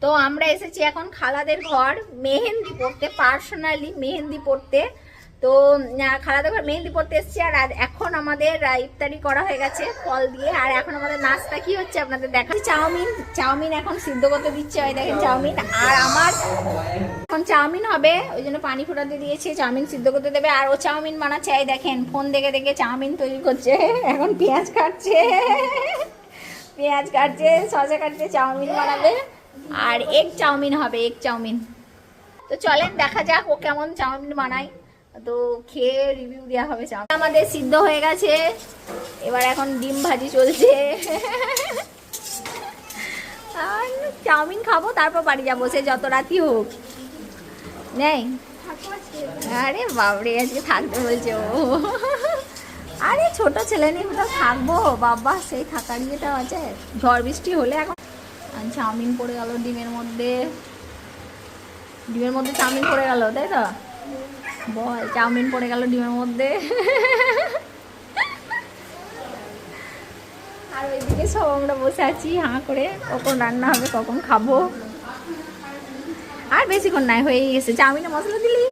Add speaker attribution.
Speaker 1: তো আমরা এসেছি এখন খালাদের ঘর মেহেন্দি পড়তে, পার্সোনালি মেহেন্দি পড়তে। তো খালাদের ঘর মেহেন্দি পড়তে এসেছি। আর এখন আমাদের ইফতারি করা হয়ে গেছে ফল দিয়ে। আর এখন আমাদের নাস্তা কি হচ্ছে আপনাদের দেখা, চাউমিন এখন সিদ্ধ করতে দিচ্ছে। ওই দেখেন চাউমিন। আর আমার এখন চাউমিন হবে, ওই জন্য পানি ফোটাতে দিয়েছে, চাউমিন সিদ্ধ করতে দেবে। আর ও চাউমিন বানাচ্ছে, এই দেখেন ফোন দেখে দেখে চাউমিন তৈরি করছে। এখন পেঁয়াজ কাটছে, শসা কাটছে, চাউমিন বানাবে। আর এগ চাউমিন হবে, এগ চাউমিন। তো চলেন দেখা যাক ও কেমন চাউমিন বানায়, তো খেয়ে রিভিউ দেওয়া হবে। চাউমিন আমাদের সিদ্ধ হয়ে গেছে, এবার এখন ডিম ভাজি চলছে। আর চাউমিন খাবো, তারপর বাড়ি যাবো, সে যত রাতই হোক। নেই, আরে বাবরে আজকে থাকতে বলছে ও। আরে ছোট ছেলে নিয়ে কোথাও থাকবো বাবা, সেই থাকার ইয়েটা আছে। ঝড় বৃষ্টি হলে এখন চাউমিন পড়ে গেল ডিমের মধ্যে, চাউমিন পড়ে গেল, তাই তো বল, চাউমিন পড়ে গেল ডিমের মধ্যে। আর ওইদিকে সব আমরা বসে আছি হাঁ করে, কখন রান্না হবে, কখন খাবো। আর বেশিক্ষণ নাই, হয়েই গেছে। চাউমিনে মশলা দিলি।